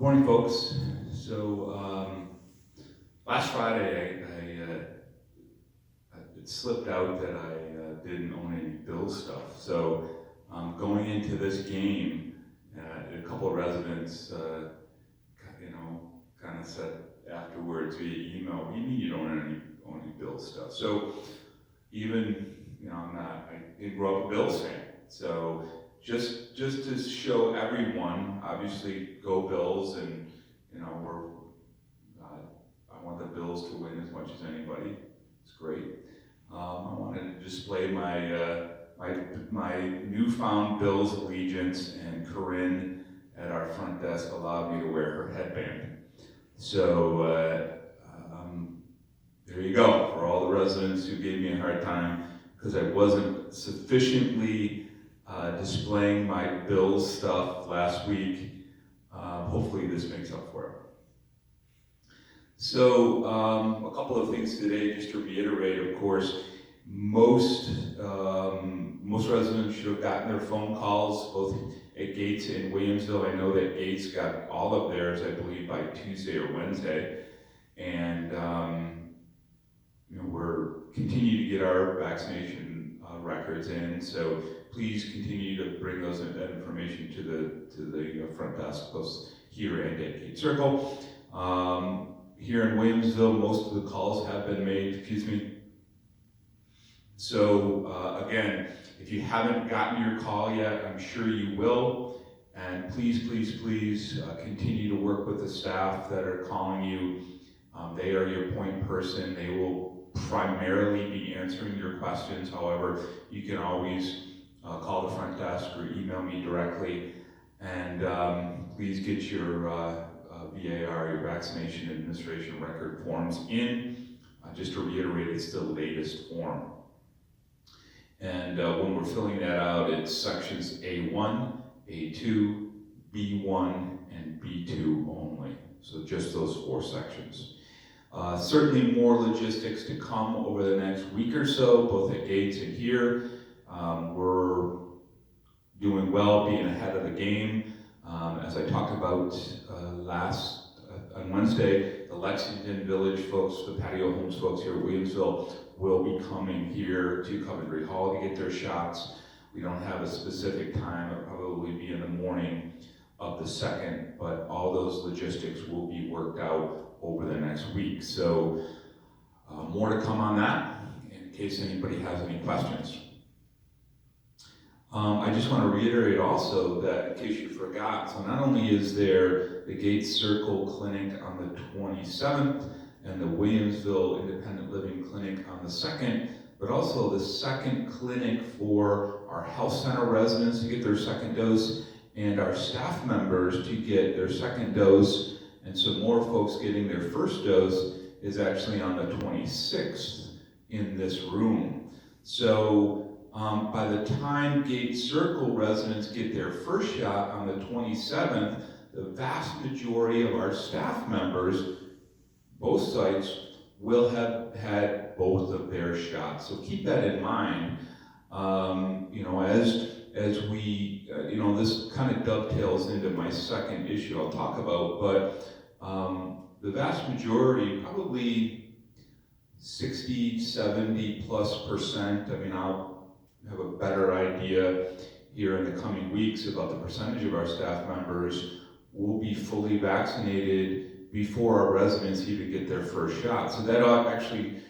Morning, folks. So last Friday, it slipped out that I didn't own any Bills stuff. So going into this game, a couple of residents, kind of said afterwards via email, "What do you mean you don't own any Bills stuff?" So even I didn't grow up a Bills fan. So just to show everyone, obviously go Bills, and I want the Bills to win as much as anybody. It's great. I wanted to display my newfound Bills allegiance, and Corinne at our front desk allowed me to wear her headband. So there you go, for all the residents who gave me a hard time because I wasn't sufficiently displaying my Bills stuff last week. Hopefully this makes up for it. So a couple of things today, just to reiterate. Of course, most residents should have gotten their phone calls, both at Gates and Williamsville. I know that Gates got all of theirs, I believe, by Tuesday or Wednesday, and we're continuing to get our vaccination records in. So please continue to bring that information to the front desk, both here and at Gate Circle. Here in Williamsville, most of the calls have been made. So again, if you haven't gotten your call yet, I'm sure you will. And please continue to work with the staff that are calling you. They are your point person. They will primarily be answering your questions. However, you can always call the front desk or email me directly. And please get your VAR, your Vaccination Administration Record forms in. Just to reiterate, it's the latest form. And when we're filling that out, it's sections A1, A2, B1, and B2 only. So just those 4 sections. Certainly more logistics to come over the next week or so, both at Gates and here. We're doing well, being ahead of the game. As I talked about on Wednesday, the Lexington Village folks, the Patio Homes folks here at Williamsville, will be coming here to Canterbury Hall to get their shots. We don't have a specific time. It'll probably be in the morning of the 2nd, but all those logistics will be worked out over the next week. So more to come on that, in case anybody has any questions. I just want to reiterate also that, in case you forgot, so not only is there the Gates Circle Clinic on the 27th and the Williamsville Independent Living Clinic on the 2nd, but also the second clinic for our health center residents to get their second dose and our staff members to get their second dose, and some more folks getting their first dose is actually on the 26th in this room. So by the time Gate Circle residents get their first shot on the 27th, the vast majority of our staff members, both sites, will have had both of their shots. So keep that in mind. As we, this kind of dovetails into my second issue I'll talk about, but the vast majority, probably 60, 70+%, I'll have a better idea here in the coming weeks about the percentage of our staff members will be fully vaccinated before our residents even get their first shot. So that actually,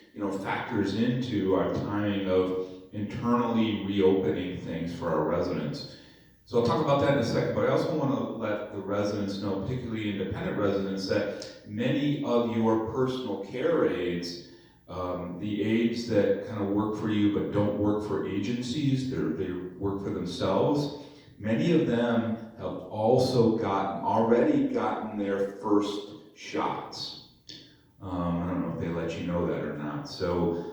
factors into our timing of internally reopening things for our residents. So I'll talk about that in a second, but I also want to let the residents know, particularly independent residents, that many of your personal care aides, the aides that kind of work for you but don't work for agencies, they work for themselves, many of them have also already gotten their first shots. I don't know if they let you know that or not. So,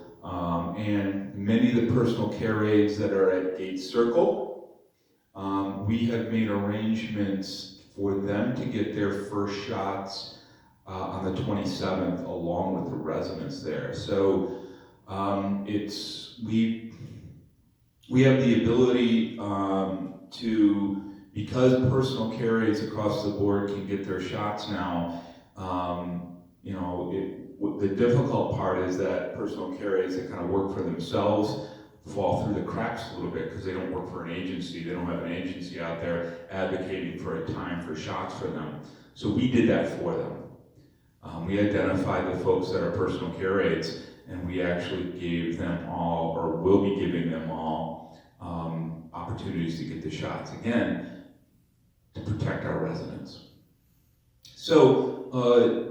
and many of the personal care aides that are at Gate Circle, we have made arrangements for them to get their first shots on the 27th, along with the residents there. So we have the ability to because personal care aides across the board can get their shots now, the difficult part is that personal care aides that kind of work for themselves fall through the cracks a little bit because they don't work for an agency. They don't have an agency out there advocating for a time for shots for them. So we did that for them. We identified the folks that are personal care aides, and we actually gave them all, or will be giving them all, opportunities to get the shots. Again, to protect our residents. So,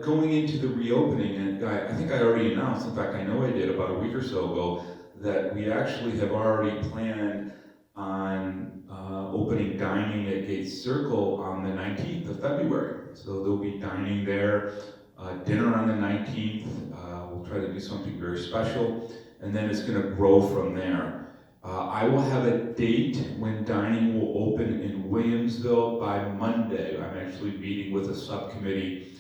going into the reopening, and I think I already announced, in fact I know I did about a week or so ago, that we actually have already planned on opening dining at Gates Circle on the 19th of February. So there'll be dining there, dinner on the 19th, we'll try to do something very special, and then it's going to grow from there. I will have a date when dining will open in Williamsville by Monday. I'm actually meeting with a subcommittee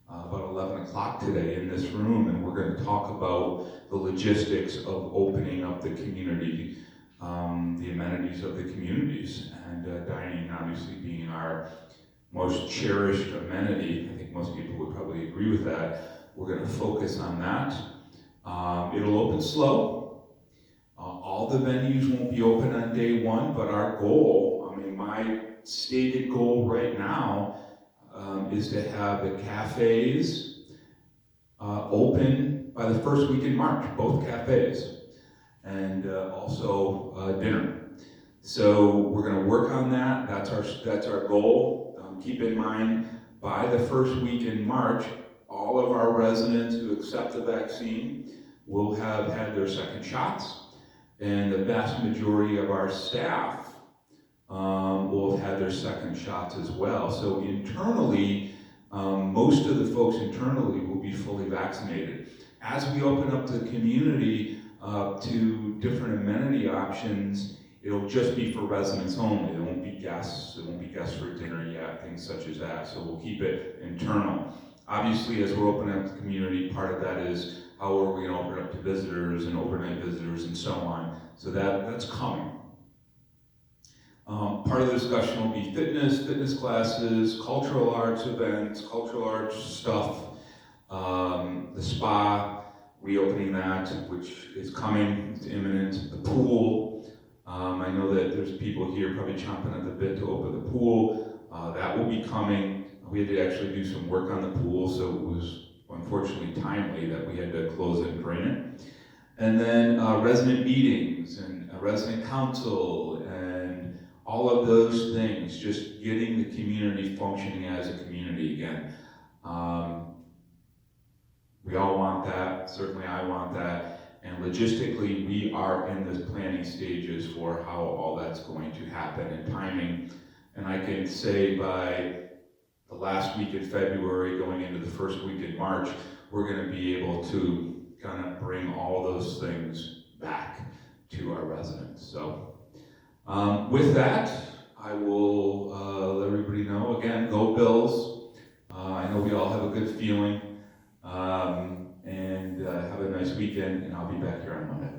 about 11 o'clock today in this room, and we're going to talk about the logistics of opening up the community, the amenities of the communities, and dining obviously being our most cherished amenity. I think most people would probably agree with that. We're going to focus on that. It'll open slow. All the venues won't be open on day one, but our goal, my stated goal right now is to have the cafes open by the first week in March, both cafes, and also dinner. So we're going to work on that. That's our goal. Keep in mind, by the first week in March, all of our residents who accept the vaccine will have had their second shots, and the vast majority of our staff will have had their second shots as well. So internally, most of the folks internally will be fully vaccinated. As we open up the community to different amenity options, it'll just be for residents only. There won't be guests. There won't be guests for dinner yet, things such as that. So we'll keep it internal. Obviously, as we're opening up the community, part of that is how are we going to open up to visitors and overnight visitors and so on. So that's coming. Part of the discussion will be fitness classes, cultural arts events, cultural arts stuff, the spa, reopening that, which is coming, it's imminent, the pool. I know that there's people here probably chomping at the bit to open the pool. That will be coming. We had to actually do some work on the pool, so it was unfortunately timely that we had to close it and drain it. And then resident meetings and resident council and all of those things, just getting the community functioning as a community again. We all want that, certainly I want that, and logistically we are in the planning stages for how all that's going to happen and timing. And I can say by the last week in February, going into the first week in March, we're going to be able to kind of bring all those things back to our residents. So with that, I will let everybody know, again, go Bills. I know we all have a good feeling, and have a nice weekend, and I'll be back here on Monday.